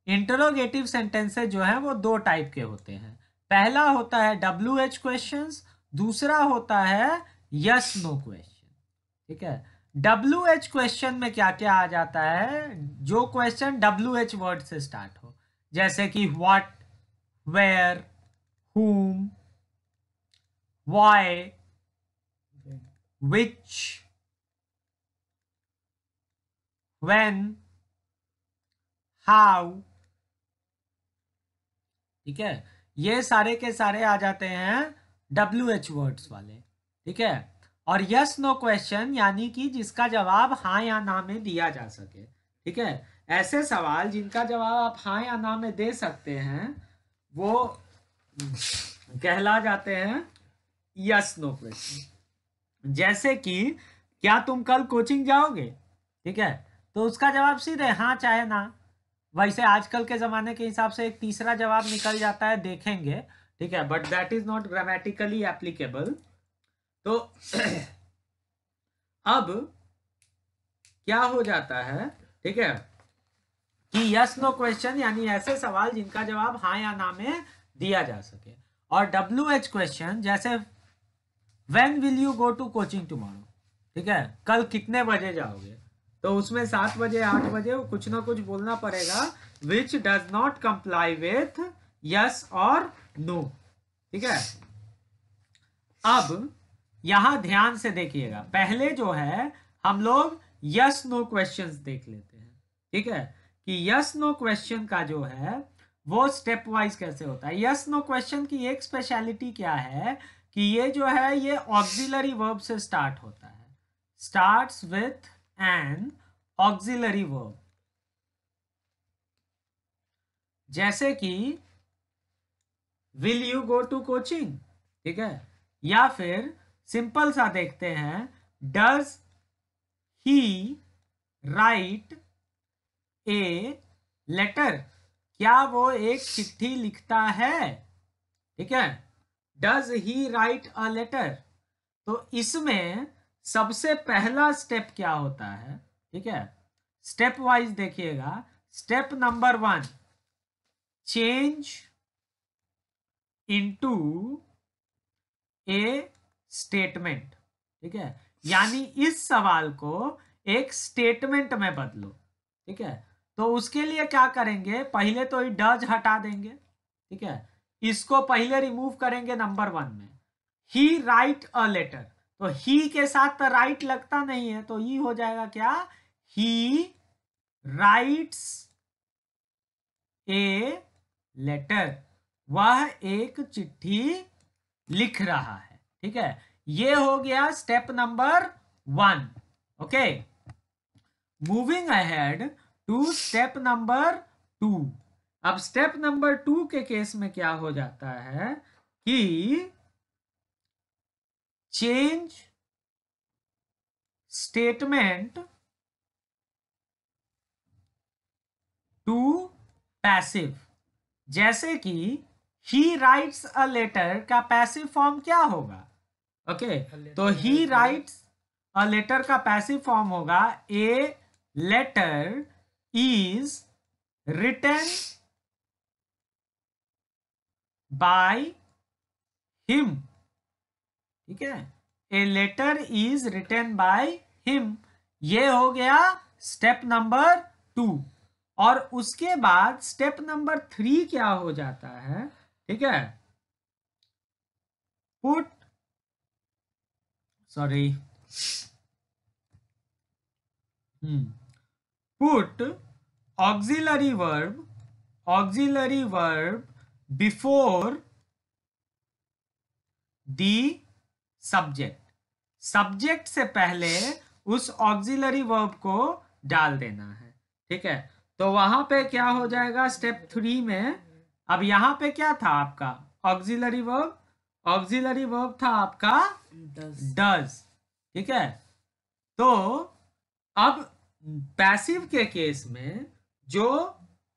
Interrogative sentences जो है वो दो टाइप के होते हैं। पहला होता है WH क्वेश्चंस, दूसरा होता है यस नो क्वेश्चन। ठीक है, WH क्वेश्चन में क्या क्या आ जाता है, जो क्वेश्चन WH वर्ड से स्टार्ट हो, जैसे कि what, where, whom, why, which, when, how। ठीक है, ये सारे के सारे आ जाते हैं WH वर्ड्स वाले। ठीक है, और यस नो क्वेश्चन यानी कि जिसका जवाब हाँ या ना में दिया जा सके। ठीक है, ऐसे सवाल जिनका जवाब आप हाँ या ना में दे सकते हैं वो कहला जाते हैं यस नो क्वेश्चन। जैसे कि क्या तुम कल कोचिंग जाओगे? ठीक है, तो उसका जवाब सीधे हाँ चाहे ना। वैसे आजकल के ज़माने के हिसाब से एक तीसरा जवाब निकल जाता है देखेंगे। ठीक है, but that is not grammatically applicable. तो अब क्या हो जाता है, ठीक है, कि यस नो क्वेश्चन यानी ऐसे सवाल जिनका जवाब हाँ या ना में दिया जा सके। और WH क्वेश्चन जैसे when will you go to coaching tomorrow? ठीक है, कल कितने बजे जाओगे? तो उसमें 7 बजे 8 बजे कुछ ना कुछ बोलना पड़ेगा which does not comply with yes और नो। ठीक है, अब यहां ध्यान से देखिएगा, पहले जो है हम लोग यस नो क्वेश्चंस देख लेते हैं। ठीक है, कि यस नो क्वेश्चन का जो है वो स्टेप वाइज कैसे होता है। यस नो क्वेश्चन की एक स्पेशलिटी क्या है कि ये जो है ये ऑक्सिलरी वर्ब से स्टार्ट होता है, starts with an auxiliary verb. जैसे कि will you go to coaching. ठीक है, या फिर सिंपल सा देखते हैं, does he write a letter? क्या वो एक चिट्ठी लिखता है? ठीक है, does he write a letter. तो इसमें सबसे पहला स्टेप क्या होता है? ठीक है, स्टेप वाइज देखिएगा। स्टेप नंबर 1, चेंज इनटू ए स्टेटमेंट। ठीक है, यानी इस सवाल को एक स्टेटमेंट में बदलो। ठीक है, तो उसके लिए क्या करेंगे, पहले तो डज हटा देंगे। ठीक है, इसको पहले रिमूव करेंगे नंबर 1 में। ही राइट अ लेटर, तो ही के साथ तो राइट लगता नहीं है, तो ये हो जाएगा क्या, ही राइट्स ए लेटर, वह एक चिट्ठी लिख रहा है। ठीक है, ये हो गया step number 1। Okay, moving ahead to step number 2। अब स्टेप नंबर 2 के केस में क्या हो जाता है कि चेंज स्टेटमेंट टू पैसिव। जैसे कि ही राइट्स अ लेटर का पैसिव फॉर्म क्या होगा? ओके, तो ही राइट्स अ लेटर का पैसिव फॉर्म होगा a letter is written by him. ठीक है, a letter is written by him, ये हो गया स्टेप नंबर 2। और उसके बाद स्टेप नंबर 3 क्या हो जाता है? ठीक है, put sorry put auxiliary verb before the subject. Subject से पहले उस ऑक्सिलरी वर्ब को डाल देना है। ठीक है, तो वहां पे क्या हो जाएगा स्टेप 3 में। अब यहां पे क्या था आपका ऑक्सिलरी वर्ब? ऑक्सिलरी वर्ब था आपका डज। ठीक है, तो अब पैसिव के केस में जो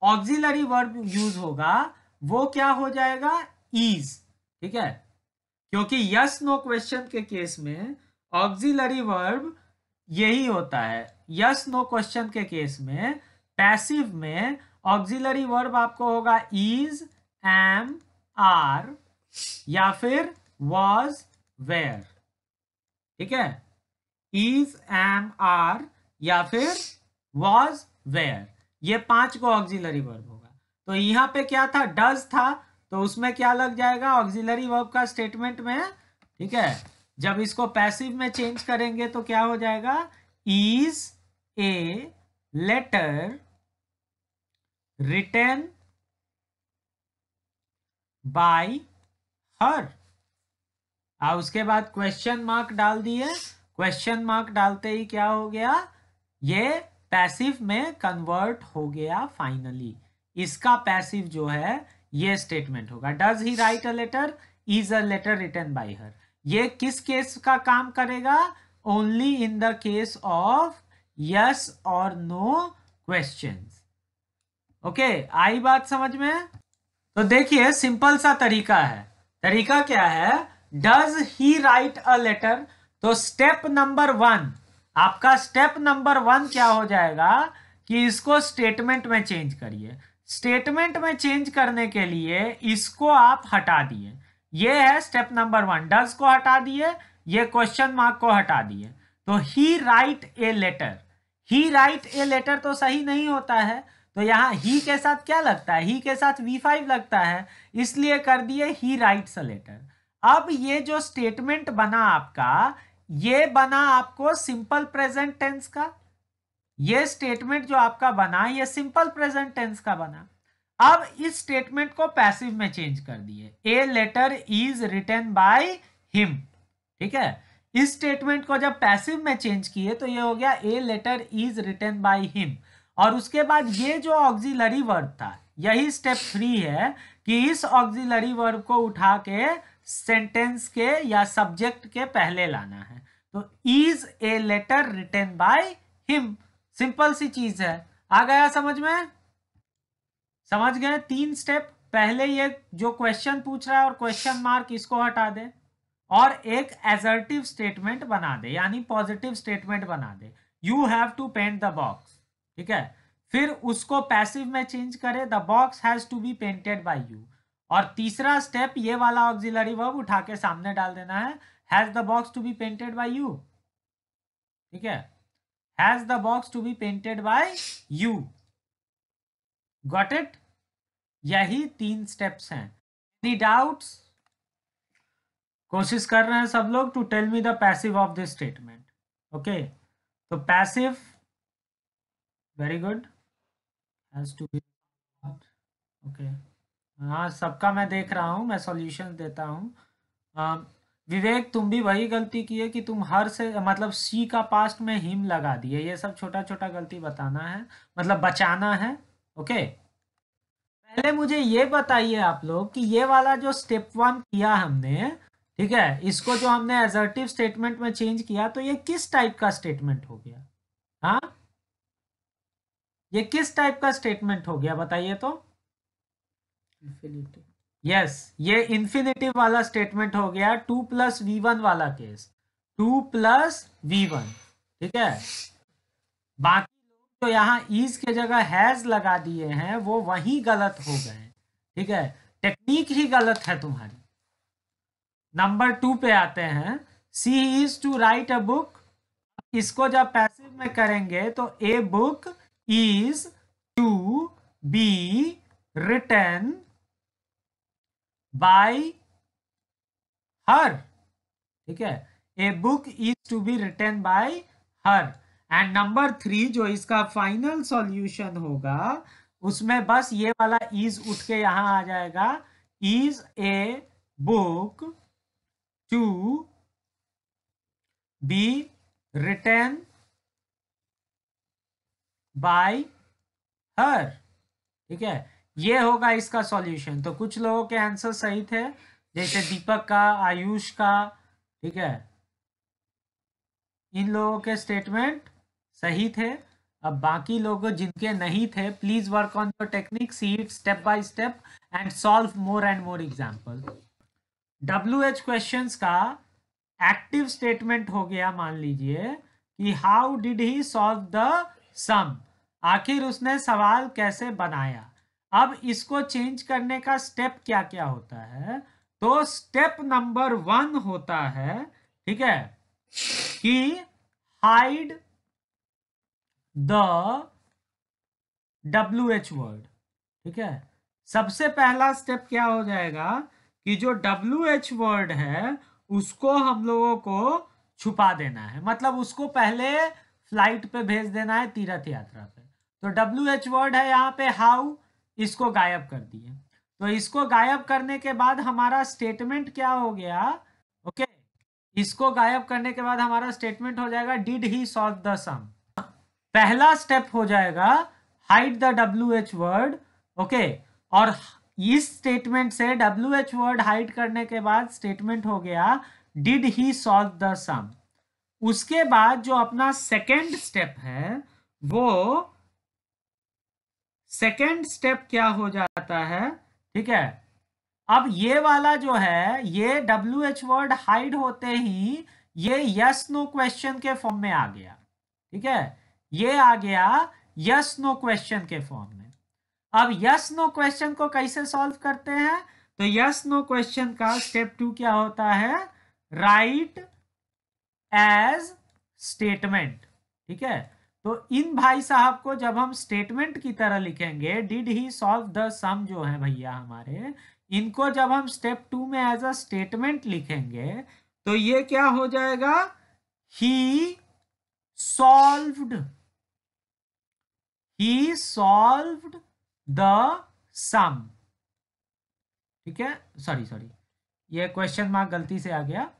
ऑक्सिलरी वर्ब यूज होगा वो क्या हो जाएगा, इज। ठीक है, क्योंकि यस नो क्वेश्चन के केस में ऑक्सिलरी वर्ब यही होता है। यस नो क्वेश्चन के केस में पैसिव में ऑक्सिलरी वर्ब आपको होगा इज, एम, आर या फिर was, where। ठीक है, is, am, are या फिर was, where, ये 5 को ऑक्सिलरी वर्ब होगा। तो यहाँ पे क्या था, does था, तो उसमें क्या लग जाएगा ऑक्सिलरी वर्ब का स्टेटमेंट में। ठीक है, जब इसको पैसिव में चेंज करेंगे तो क्या हो जाएगा, is a letter written by her। और उसके बाद क्वेश्चन मार्क डाल दिए, क्वेश्चन मार्क डालते ही क्या हो गया, ये पैसिव में कन्वर्ट हो गया फाइनली। इसका पैसिव जो है ये स्टेटमेंट होगा, does he write a letter, is a letter written by her. ये किस केस का काम करेगा, only in the case of yes और नो क्वेश्चंस। ओके, आई बात समझ में। तो देखिए सिंपल सा तरीका है, तरीका क्या है, does he write a letter. तो स्टेप नंबर 1, आपका स्टेप नंबर 1 क्या हो जाएगा कि इसको स्टेटमेंट में चेंज करिए। स्टेटमेंट में चेंज करने के लिए इसको आप हटा दिए, ये है स्टेप नंबर 1, डज को हटा दिए, ये क्वेश्चन मार्क को हटा दिए। तो he write a letter, he write a letter तो सही नहीं होता है, तो यहां ही के साथ क्या लगता है, ही के साथ V5 लगता है, इसलिए कर दिए ही राइट्स अ लेटर। अब ये जो स्टेटमेंट बना आपका, ये बना आपको सिंपल प्रेजेंट टेंस का, ये स्टेटमेंट जो आपका बना ये सिंपल प्रेजेंट टेंस का बना। अब इस स्टेटमेंट को पैसिव में चेंज कर दिए, a letter is written by him. ठीक है, इस स्टेटमेंट को जब पैसिव में चेंज किए तो ये हो गया a letter is written by him. और उसके बाद ये जो ऑक्सिलरी वर्ब था, यही स्टेप 3 है कि इस ऑक्सिलरी वर्ब को उठा के सेंटेंस के या सब्जेक्ट के पहले लाना है। तो is a letter written by him, simple सी चीज है। आ गया समझ में, समझ गए 3 स्टेप। पहले ये जो क्वेश्चन पूछ रहा है और क्वेश्चन मार्क इसको हटा दे और एक एसर्टिव स्टेटमेंट बना दे, यानी पॉजिटिव स्टेटमेंट बना दे, you have to paint the box. ठीक है, फिर उसको पैसिव में चेंज करे, the box has to be painted by you. और तीसरा स्टेप ये वाला ऑक्सिलरी वर्ब उठा के सामने डाल देना है, has the box to be painted by you. ठीक है, has the box to be painted by you. Got it, यही 3 स्टेप्स हैं। एनी डाउट्स, कोशिश कर रहे हैं सब लोग to tell me the passive of this statement. Okay, तो passive, very good, has to be, okay, हाँ सबका मैं देख रहा हूँ, मैं सॉल्यूशन देता हूँ। विवेक तुम भी वही गलती की है कि तुम हर से मतलब सी का पास्ट में हिम लगा दिए, ये सब छोटा छोटा गलती बताना है, मतलब बचाना है। ओके, पहले मुझे ये बताइए आप लोग कि ये वाला जो स्टेप 1 किया हमने, ठीक है, इसको जो हमने असर्टिव स्टेटमेंट में चेंज किया, तो ये किस टाइप का स्टेटमेंट हो गया, हाँ ये किस टाइप का स्टेटमेंट हो गया बताइए तो। इन्फिनिटिव, यस, ये इन्फिनिटिव वाला स्टेटमेंट हो गया, 2 + V1 वाला केस, 2 + V1। ठीक है, बाकी लोग तो यहाँ इज के जगह हैज लगा दिए हैं, वो वही गलत हो गए। ठीक है, टेक्निक ही गलत है तुम्हारी। नंबर 2 पे आते हैं, she is to write a book. इसको जब पैसिव में करेंगे तो a book is to be written by her. ठीक है, a book is to be written by her. And number 3 जो इसका फाइनल सॉल्यूशन होगा, उसमें बस ये वाला इज उठ के यहां आ जाएगा, is a book to be written by her. ठीक है, ये होगा इसका सॉल्यूशन। तो कुछ लोगों के आंसर सही थे, जैसे दीपक का, आयुष का। ठीक है, इन लोगों के स्टेटमेंट सही थे। अब बाकी लोग जिनके नहीं थे, please work on your technique, see it step by step and solve more and more example. WH questions का एक्टिव स्टेटमेंट हो गया, मान लीजिए कि how did he solve the sum. आखिर उसने सवाल कैसे बनाया। अब इसको चेंज करने का स्टेप क्या क्या होता है, तो स्टेप नंबर 1 होता है, ठीक है, कि हाइड द WH वर्ड। ठीक है, सबसे पहला स्टेप क्या हो जाएगा कि जो WH वर्ड है उसको हम लोगों को छुपा देना है, मतलब उसको पहले फ्लाइट पे भेज देना है, तीर्थ यात्रा पे। तो WH वर्ड है यहाँ पे हाउ, इसको गायब कर दिए। तो इसको गायब करने के बाद हमारा स्टेटमेंट क्या हो गया, ओके, इसको गायब करने के बाद हमारा स्टेटमेंट हो जाएगा डिड ही सॉल्व द सम। पहला स्टेप हो जाएगा hide the WH word, okay, और इस स्टेटमेंट से WH वर्ड हाइड करने के बाद स्टेटमेंट हो गया डिड ही सॉल्व द सम। उसके बाद जो अपना सेकेंड स्टेप है, वो सेकेंड स्टेप क्या हो जाता है, ठीक है, अब ये वाला जो है ये WH वर्ड हाइड होते ही ये यस नो क्वेश्चन के फॉर्म में आ गया। ठीक है, ये आ गया यस नो क्वेश्चन के फॉर्म में। अब यस नो क्वेश्चन को कैसे सॉल्व करते हैं, तो यस नो क्वेश्चन का स्टेप 2 क्या होता है, राइट एज स्टेटमेंट। ठीक है, तो इन भाई साहब को जब हम स्टेटमेंट की तरह लिखेंगे, डिड ही सॉल्व द सम जो है भैया हमारे, इनको जब हम स्टेप 2 में एज अ स्टेटमेंट लिखेंगे तो ये क्या हो जाएगा, ही सॉल्व्ड द सम। ठीक है, सॉरी ये क्वेश्चन मार्क गलती से आ गया,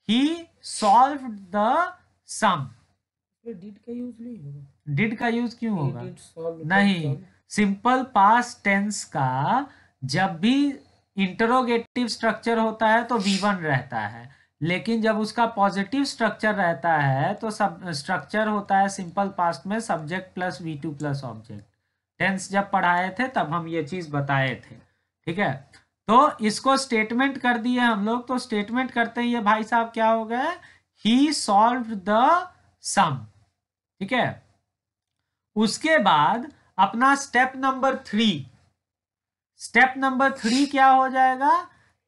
ही सॉल्व्ड द सम। डिड का यूज नहीं होगा, डिड का यूज क्यों होगा, नहीं, सिंपल पास्ट टेंस का जब भी इंटरोगेटिव स्ट्रक्चर होता है तो V1 रहता है, लेकिन जब उसका पॉजिटिव स्ट्रक्चर रहता है तो सब स्ट्रक्चर होता है सिंपल पास्ट में subject plus V2 plus object. Tense जब पढ़ाए थे तब हम ये चीज बताए थे। ठीक है, तो इसको स्टेटमेंट कर दिए हम लोग, तो स्टेटमेंट करते ही ये भाई साहब क्या हो गए, ही सॉल्व द सम। ठीक है, उसके बाद अपना स्टेप नंबर 3 क्या हो जाएगा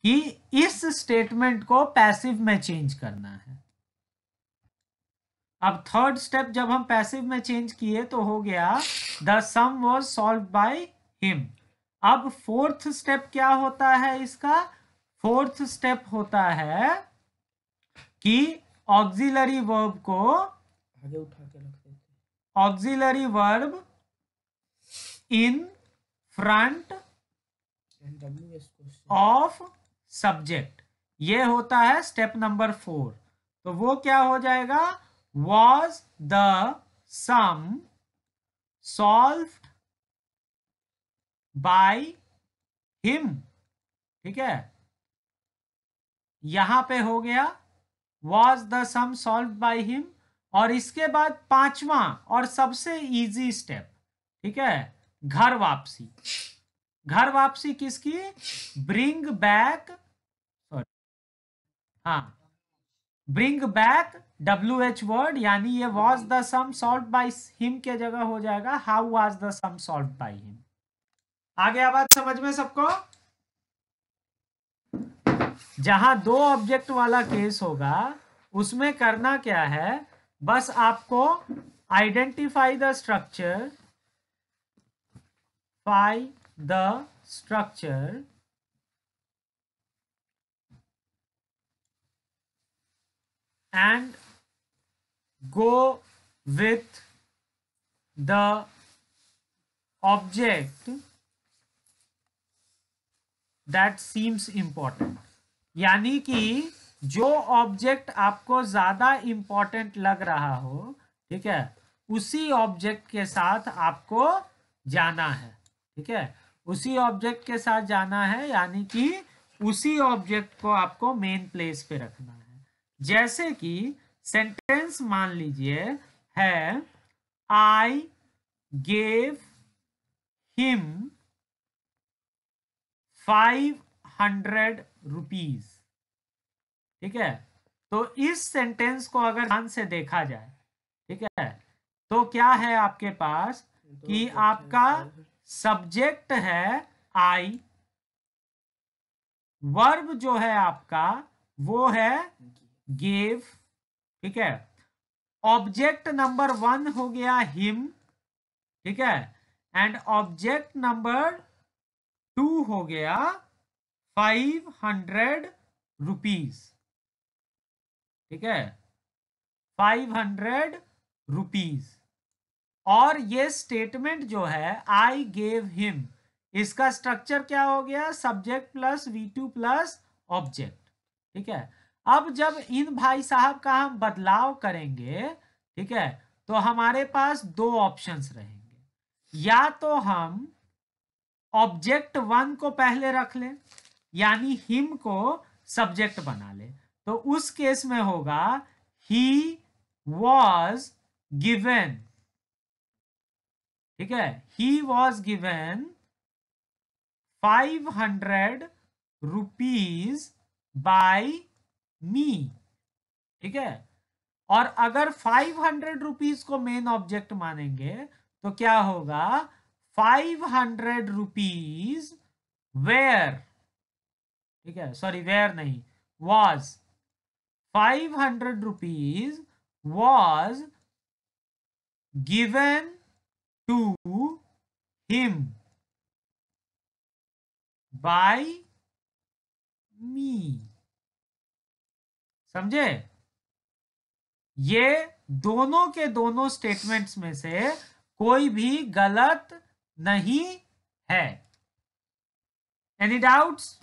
कि इस स्टेटमेंट को पैसिव में चेंज करना है। अब थर्ड स्टेप जब हम पैसिव में चेंज किए तो हो गया the sum was solved by him. अब फोर्थ स्टेप क्या होता है इसका, फोर्थ स्टेप होता है कि ऑक्सिलरी वर्ब को आगे उठा के रख देते, auxiliary verb in front of subject, ये होता है स्टेप नंबर 4। तो वो क्या हो जाएगा, was the sum solved by him। ठीक है, यहां पे हो गया was the sum solved by him। और इसके बाद पांचवा और सबसे इजी स्टेप, ठीक है, घर वापसी। घर वापसी किसकी, ब्रिंग बैक, सॉरी, हाँ, ब्रिंग बैक WH वर्ड, यानी ये was the sum solved by him के जगह हो जाएगा how was the sum solved by him। आ गया बात समझ में सबको। जहां 2 ऑब्जेक्ट वाला केस होगा उसमें करना क्या है, बस आपको identify the structure, and go with the object that seems important। यानी कि जो ऑब्जेक्ट आपको ज्यादा इंपॉर्टेंट लग रहा हो, ठीक है, उसी ऑब्जेक्ट के साथ आपको जाना है। ठीक है, उसी ऑब्जेक्ट के साथ जाना है, यानी कि उसी ऑब्जेक्ट को आपको मेन प्लेस पे रखना है। जैसे कि सेंटेंस मान लीजिए है आई गेव हिम 500 रुपीज। ठीक है, तो इस सेंटेंस को अगर ध्यान से देखा जाए, ठीक है, तो क्या है आपके पास, कि आपका सब्जेक्ट है आई, वर्ब जो है आपका वो है गेव, ठीक है। ऑब्जेक्ट नंबर 1 हो गया हिम, ठीक है, एंड ऑब्जेक्ट नंबर 2 हो गया 500 रुपीज, ठीक है, 500 रुपीज। और ये स्टेटमेंट जो है आई गेव हिम, इसका स्ट्रक्चर क्या हो गया, subject plus V2 plus object, ठीक है। अब जब इन भाई साहब का हम बदलाव करेंगे, ठीक है, तो हमारे पास दो ऑप्शंस रहेंगे, या तो हम ऑब्जेक्ट 1 को पहले रख लें, यानी हिम को सब्जेक्ट बना ले, तो उस केस में होगा ही वॉज गिवन, ठीक है, he was given 500 rupees by me, ठीक है। और अगर 500 रुपीज को मेन ऑब्जेक्ट मानेंगे तो क्या होगा, 500 रुपीज वेयर, ठीक है, सॉरी वेयर नहीं, was, 500 rupees was given to him by me, समझे। ये दोनों के दोनों स्टेटमेंट्स में से कोई भी गलत नहीं है। Any doubts?